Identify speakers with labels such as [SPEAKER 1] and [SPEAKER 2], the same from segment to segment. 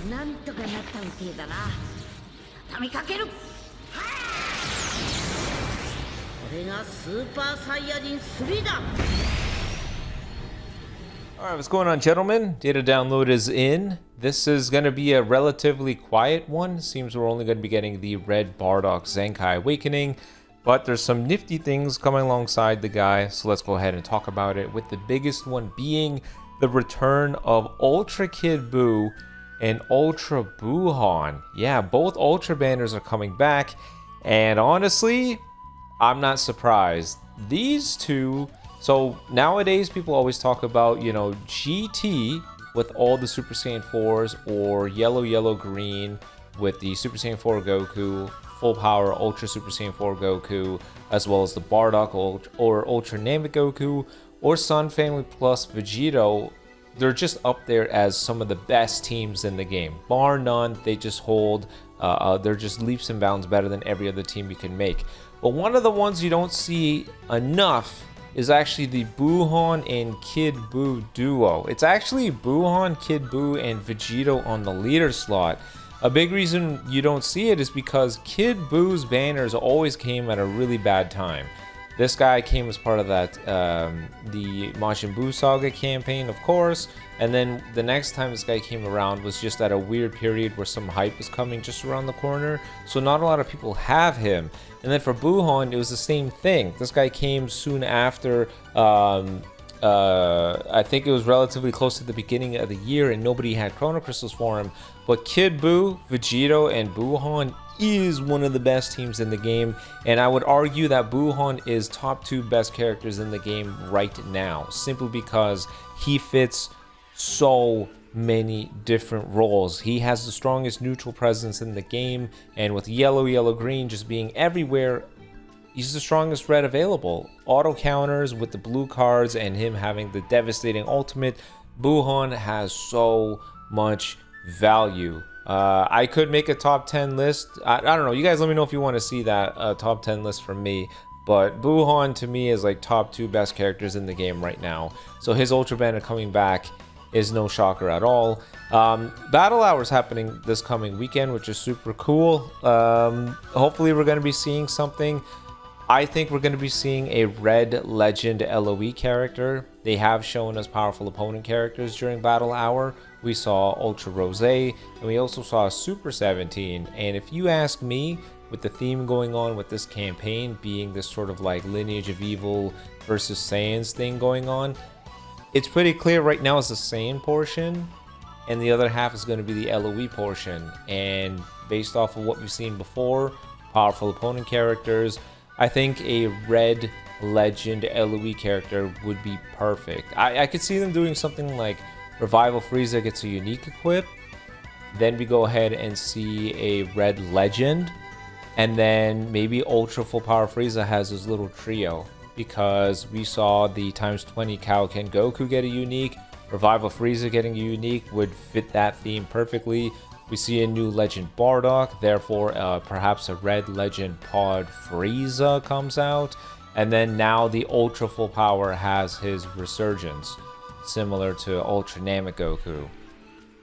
[SPEAKER 1] なんとかなったみてえだな。畳みかける。これがスーパーサイヤ人3だ。
[SPEAKER 2] Alright, what's going on, gentlemen? Data download is in. This is going to be a relatively quiet one. Seems we're only going to be getting the red Bardock Zenkai Awakening, but there's some nifty things coming alongside the guy, so let's go ahead and talk about it, with the biggest one being the return of Ultra Kid Buu and Ultra Buuhan. Yeah, both Ultra banners are coming back, and honestly, I'm not surprised. These two... So nowadays people always talk about, you know, GT with all the Super Saiyan 4s, or yellow green with the Super Saiyan 4 Goku, full power Ultra Super Saiyan 4 Goku, as well as the Bardock or Ultra Namek Goku, or Sun Family plus Vegito. They're just up there as some of the best teams in the game, bar none. They just hold, they're just leaps and bounds better than every other team you can make. But one of the ones you don't see enough is actually the Buuhan and Kid Buu duo. It's actually Buuhan, Kid Buu, and Vegito on the leader slot. A big reason you don't see it is because Kid Buu's banners always came at a really bad time. This guy came as part of that, the Majin Buu Saga campaign, of course, and then the next time this guy came around was just at a weird period where some hype was coming just around the corner, so not a lot of people have him. And then for Buuhan, it was the same thing. This guy came soon after, I think it was relatively close to the beginning of the year, and nobody had Chrono Crystals for him. But Kid Buu, Vegito, and Buuhan is one of the best teams in the game, and I would argue that Buuhan is top 2 best characters in the game right now, simply because he fits so many different roles. He has the strongest neutral presence in the game, and with yellow green just being everywhere, he's the strongest red available. Auto counters with the blue cards and him having the devastating ultimate, Buuhan has so much value. I could make a top 10 list. I don't know, you guys let me know if you want to see that top 10 list from me, but Buuhan to me is like top 2 best characters in the game right now, so his Ultra Banner coming back is no shocker at all. Battle Hours happening this coming weekend, which is super cool. Hopefully we're going to be seeing something. I think we're going to be seeing a Red Legend LOE character. They have shown us powerful opponent characters during Battle Hour. We saw Ultra Rose, and we also saw Super 17. And if you ask me, with the theme going on with this campaign being this sort of like Lineage of Evil versus Saiyans thing going on, it's pretty clear right now it's the Saiyan portion, and the other half is going to be the LOE portion. And based off of what we've seen before, powerful opponent characters, I think a Red Legend LOE character would be perfect. I could see them doing something like Revival Frieza gets a unique equip, then we go ahead and see a Red Legend, and then maybe Ultra Full Power Frieza has his little trio, because we saw the ×20 Kaioken Goku get a unique. Revival Frieza getting a unique would fit that theme perfectly. We see a new Legend Bardock, therefore perhaps a Red Legend Pod Frieza comes out. And then now the Ultra Full Power has his resurgence, similar to Ultra Namek Goku.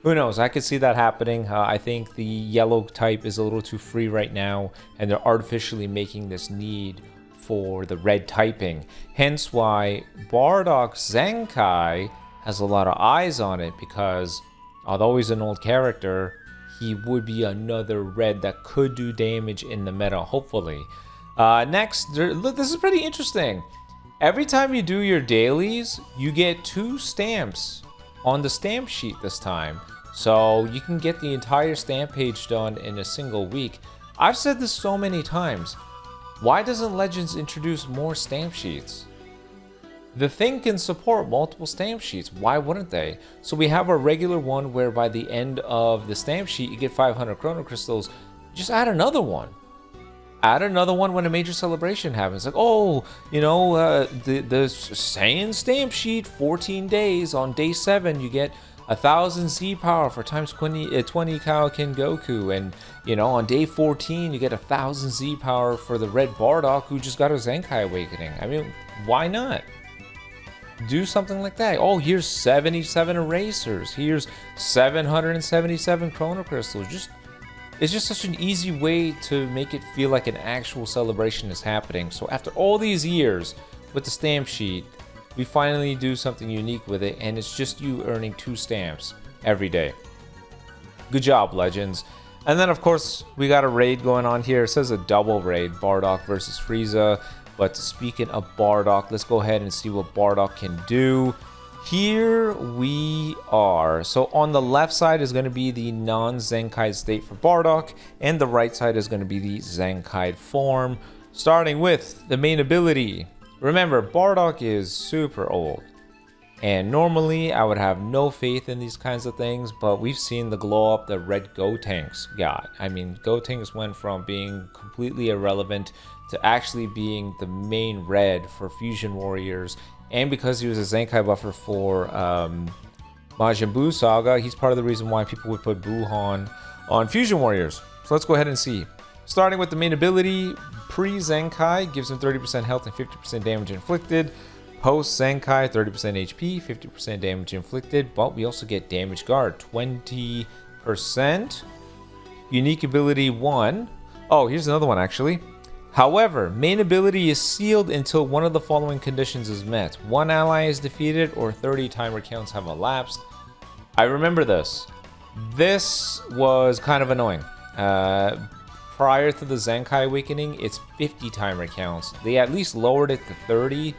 [SPEAKER 2] Who knows, I could see that happening. I think the yellow type is a little too free right now, and they're artificially making this need for the red typing. Hence why Bardock Zenkai has a lot of eyes on it, because although he's an old character, he would be another red that could do damage in the meta, hopefully. Next, look, this is pretty interesting. Every time you do your dailies, you get 2 stamps on the stamp sheet this time. So you can get the entire stamp page done in a single week. I've said this so many times. Why doesn't Legends introduce more stamp sheets? The thing can support multiple stamp sheets. Why wouldn't they? So we have a regular one where by the end of the stamp sheet you get 500 Chrono Crystals. Just add another one. Add another one when a major celebration happens. Like, oh, you know, the Saiyan stamp sheet, 14 days. On day 7 you get 1,000 Z power for ×20 Kaioken Goku, and you know, on day 14 you get 1,000 Z power for the Red Bardock who just got a Zenkai Awakening. I mean, why not? do something like that. Oh, here's 77 erasers. Here's 777 chrono crystals. It's just such an easy way to make it feel like an actual celebration is happening. So after all these years with the stamp sheet, we finally do something unique with it, and it's just you earning 2 stamps every day. Good job, Legends. And then, of course, we got a raid going on here. It says a double raid, Bardock versus Frieza. But speaking of Bardock, let's go ahead and see what Bardock can do. Here we are. So on the left side is going to be the non-Zenkai state for Bardock, and the right side is going to be the Zenkai form. Starting with the main ability. Remember, Bardock is super old, and normally I would have no faith in these kinds of things, but we've seen the glow up that Red Gotenks got. I mean, Gotenks went from being completely irrelevant to actually being the main red for Fusion Warriors. And because he was a Zenkai buffer for Majin Buu Saga, he's part of the reason why people would put Buuhan on Fusion Warriors. So let's go ahead and see. Starting with the main ability, pre-Zenkai gives him 30% health and 50% damage inflicted. Post-Zenkai, 30% HP, 50% damage inflicted. But we also get damage guard, 20%. Unique ability 1. Oh, here's another one actually. However, main ability is sealed until one of the following conditions is met. 1 ally is defeated or 30 timer counts have elapsed. I remember this. This was kind of annoying. Prior to the Zenkai Awakening, it's 50 timer counts. They at least lowered it to 30.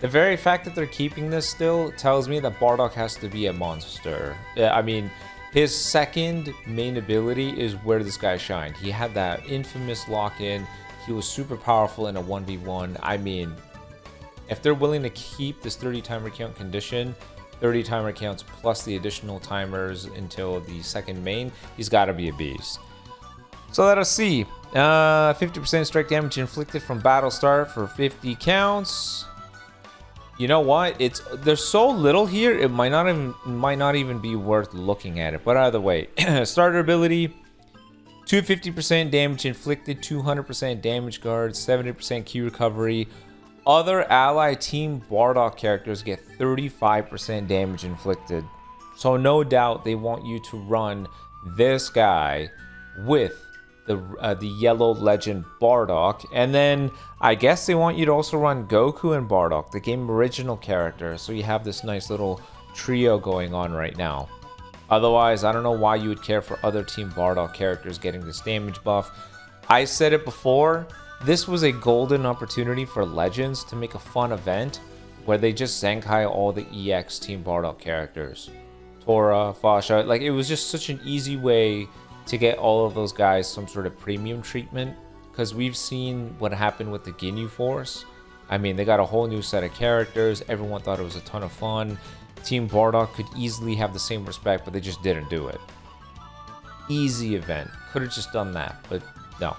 [SPEAKER 2] The very fact that they're keeping this still tells me that Bardock has to be a monster. I mean, his second main ability is where this guy shined. He had that infamous lock-in. He was super powerful in a 1v1. I mean, if they're willing to keep this 30 timer count condition, 30 timer counts plus the additional timers until the second main, he's got to be a beast. So let us see. 50% strike damage inflicted from battle start for 50 counts. You know what? There's so little here, it might not even be worth looking at it. But either way, starter ability. 250% damage inflicted, 200% damage guard, 70% key recovery. Other ally team Bardock characters get 35% damage inflicted. So no doubt they want you to run this guy with the yellow legend Bardock. And then I guess they want you to also run Goku and Bardock, the game original character. So you have this nice little trio going on right now. Otherwise, I don't know why you would care for other Team Bardock characters getting this damage buff. I said it before, this was a golden opportunity for Legends to make a fun event where they just Zenkai all the EX Team Bardock characters. Tora, Fasha, like it was just such an easy way to get all of those guys some sort of premium treatment. Because we've seen what happened with the Ginyu Force. I mean, they got a whole new set of characters. Everyone thought it was a ton of fun. Team Bardock could easily have the same respect, but they just didn't do it. Easy event. Could have just done that, but no.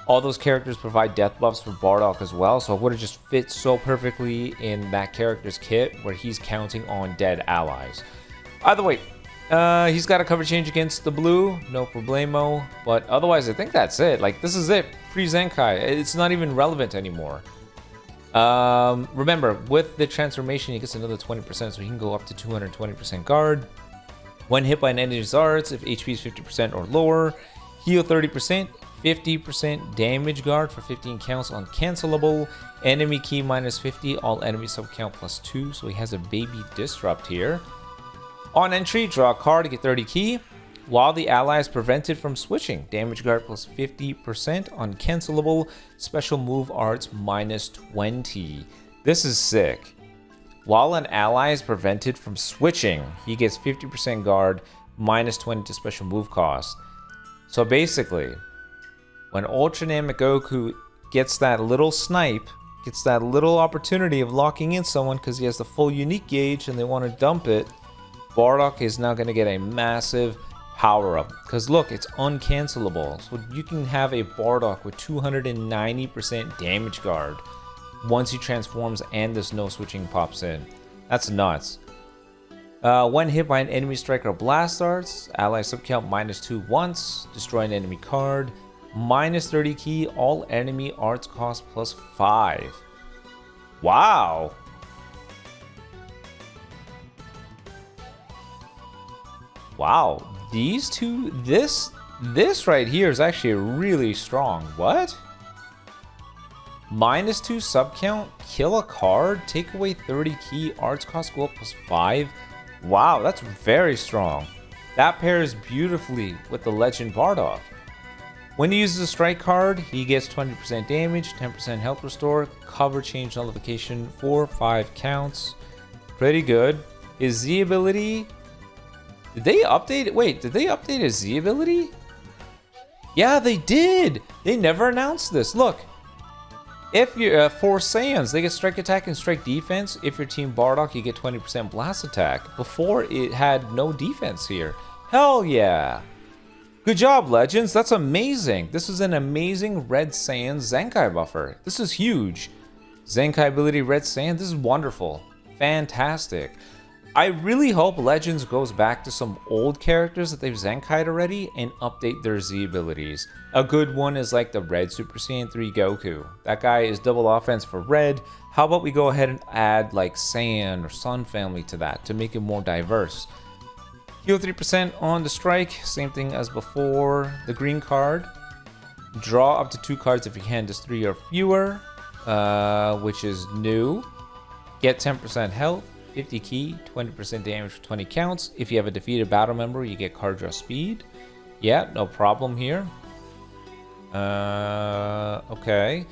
[SPEAKER 2] All those characters provide death buffs for Bardock as well, so it would have just fit so perfectly in that character's kit where he's counting on dead allies. Either way, he's got a cover change against the blue, no problemo, but otherwise I think that's it. Like, this is it. Pre-Zenkai. It's not even relevant anymore. Remember, with the transformation, he gets another 20%, so he can go up to 220% guard. When hit by an enemy's arts, if HP is 50% or lower, heal 30%, 50% damage guard for 15 counts on cancelable, enemy key minus 50, all enemy sub count plus 2, so he has a baby disrupt here. On entry, draw a card to get 30 key. While the ally is prevented from switching, damage guard plus 50% on cancelable, special move arts minus 20. This is sick. While an ally is prevented from switching, he gets 50% guard minus 20 to special move cost. So basically, when Ultra Namek Goku gets that little snipe, gets that little opportunity of locking in someone because he has the full unique gauge and they want to dump it, Bardock is now going to get a massive power up, because look, it's uncancelable, so you can have a Bardock with 290% damage guard once he transforms and this no switching pops in. That's nuts. When hit by an enemy striker blast arts, ally subcount minus 2 once, destroy an enemy card, minus 30 key, all enemy arts cost plus 5. Wow, Wow, these two, this right here is actually really strong. What? -2 sub count, kill a card, take away 30 key, arts cost go up +5. Wow, that's very strong. That pairs beautifully with the Legend Bardock. When he uses a strike card, he gets 20% damage, 10% health restore, cover change nullification for 5 counts. Pretty good. His Z ability, did they update it? Wait, did they update his Z ability? Yeah, they did. They never announced this. Look, if you're for Saiyans, they get strike attack and strike defense. If you're Team Bardock, you get 20% blast attack. Before, it had no defense here. Hell yeah. Good job, Legends. That's amazing. This is an amazing Red Saiyan Zenkai buffer. This is huge. Zenkai ability Red Saiyan. This is wonderful. Fantastic. I really hope Legends goes back to some old characters that they've Zenkai'd already and update their Z abilities. A good one is like the Red Super Saiyan 3 Goku. That guy is double offense for Red. How about we go ahead and add like Saiyan or Sun family to that to make it more diverse? Heal 3% on the strike, same thing as before. The green card, draw up to 2 cards if your hand is 3 or fewer, which is new. Get 10% health. 50 key, 20% damage for 20 counts. If you have a defeated battle member, you get card draw speed. Yeah, no problem here. Okay.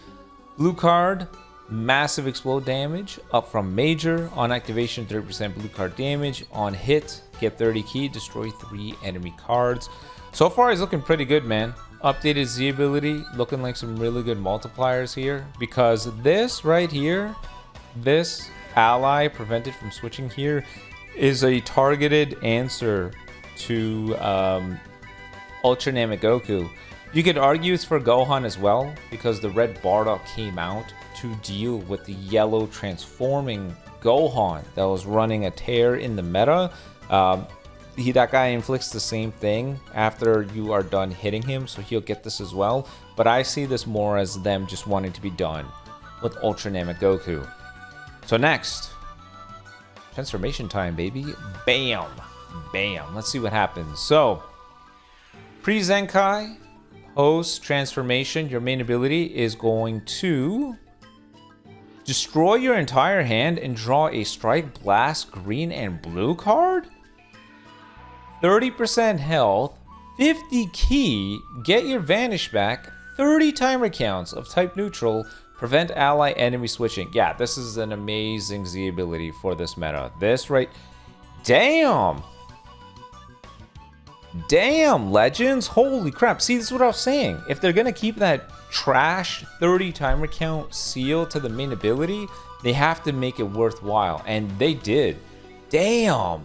[SPEAKER 2] Blue card, massive explode damage, up from major. On activation, 30% blue card damage. On hit, get 30 key, destroy 3 enemy cards. So far, he's looking pretty good, man. Updated Z ability, looking like some really good multipliers here. Because this right here, this ally prevented from switching here is a targeted answer to Ultra Namegoku. You could argue it's for Gohan as well, because the red Bardock came out to deal with the yellow transforming Gohan that was running a tear in the meta. That guy inflicts the same thing after you are done hitting him, so he'll get this as well. But I see this more as them just wanting to be done with Ultra Namegoku. So next, transformation time, baby. Bam. Bam. Let's see what happens. So, pre-Zenkai, post-transformation, your main ability is going to destroy your entire hand and draw a strike, blast, green, and blue card. 30% health, 50 key, get your vanish back, 30 timer counts of type neutral, prevent ally enemy switching. Yeah, this is an amazing Z ability for this meta. This right... Damn! Damn, Legends! Holy crap. See, this is what I was saying. If they're gonna keep that trash 30 timer count seal to the main ability, they have to make it worthwhile. And they did. Damn!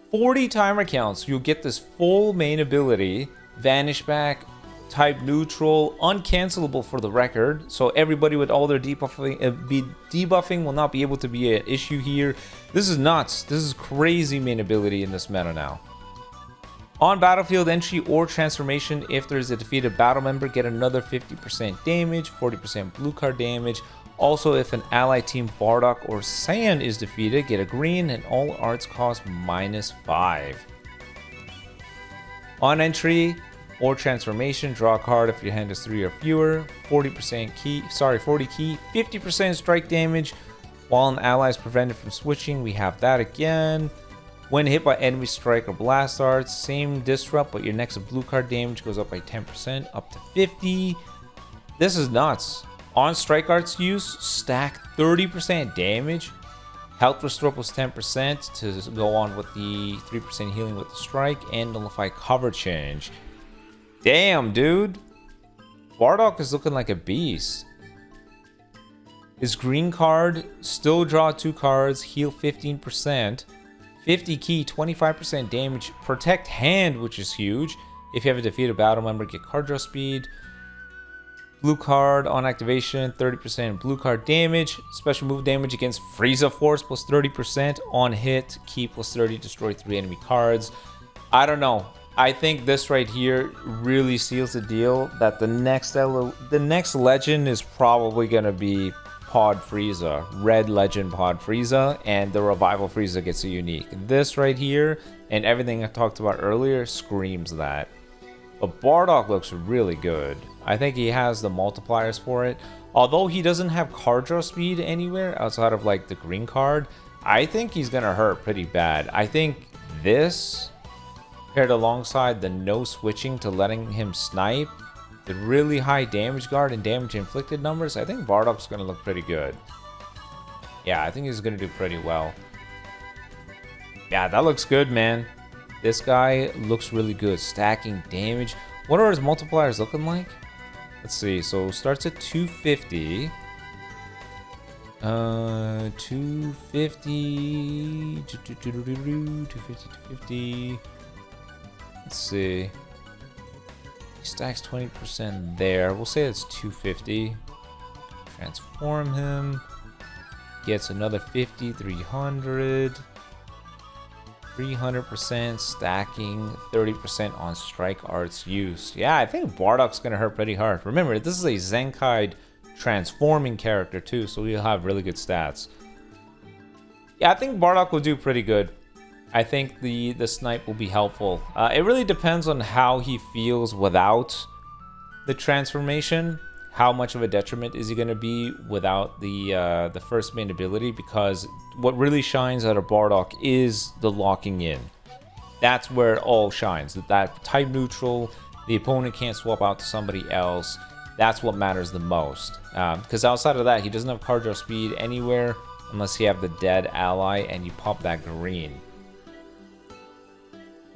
[SPEAKER 2] 40 timer counts. You'll get this full main ability. Vanish back, type neutral, uncancelable for the record, so everybody with all their debuffing will not be able to be an issue here. This is nuts. This is crazy main ability in this meta now. On battlefield entry or transformation, if there is a defeated battle member, get another 50% damage, 40% blue card damage. Also, if an ally team Bardock or Saiyan is defeated, get a green and all arts cost -5. On entry or transformation, draw a card if your hand is 3 or fewer, 40 key, 50% strike damage. While an ally is prevented from switching, we have that again. When hit by enemy strike or blast arts, same disrupt, but your next blue card damage goes up by 10%, up to 50. This is nuts. On strike arts use, stack 30% damage. Health restore plus 10% to go on with the 3% healing with the strike, and nullify cover change. Damn, dude. Bardock is looking like a beast. His green card, still draw 2 cards, heal 15%. 50 key, 25% damage, protect hand, which is huge. If you have a defeated battle member, get card draw speed. Blue card on activation, 30% blue card damage. Special move damage against Frieza Force plus 30%. On hit, key plus 30, destroy 3 enemy cards. I don't know. I think this right here really seals the deal that the next legend is probably going to be Pod Frieza, Red Legend Pod Frieza, and the Revival Frieza gets a unique. This right here and everything I talked about earlier screams that. But Bardock looks really good. I think he has the multipliers for it. Although he doesn't have card draw speed anywhere outside of like the green card, I think he's gonna hurt pretty bad. I think this, paired alongside the no switching to letting him snipe, the really high damage guard and damage inflicted numbers, I think Bardock's gonna look pretty good. Yeah, I think he's gonna do pretty well. Yeah, that looks good, man. This guy looks really good. Stacking damage. What are his multipliers looking like? Let's see. So starts at 250. 250. 250. Let's see. He stacks 20% there. We'll say it's 250. Transform him. Gets another 50, 300. 300% stacking, 30% on strike arts use. Yeah, I think Bardock's gonna hurt pretty hard. Remember, this is a Zenkai transforming character too, so he'll have really good stats. Yeah, I think Bardock will do pretty good. I think the snipe will be helpful. It really depends on how he feels without the transformation. How much of a detriment is he going to be without the first main ability? Because what really shines out of Bardock is the locking in. That's where it all shines. That type neutral, the opponent can't swap out to somebody else. That's what matters the most. Because outside of that, he doesn't have card draw speed anywhere unless you have the dead ally and you pop that green.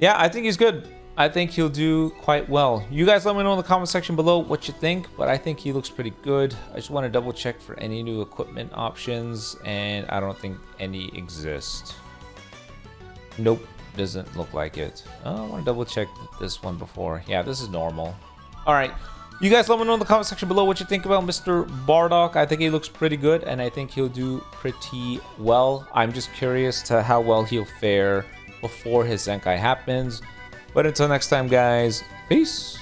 [SPEAKER 2] Yeah, I think he's good. I think he'll do quite well. You guys let me know in the comment section below what you think, but I think he looks pretty good. I just want to double check for any new equipment options, and I don't think any exist. Nope, doesn't look like it. I want to double check this one before. Yeah, this is normal. All right, you guys let me know in the comment section below what you think about Mr. Bardock. I think he looks pretty good, and I think he'll do pretty well. I'm just curious to how well he'll fare before his Zenkai happens. But until next time, guys, peace.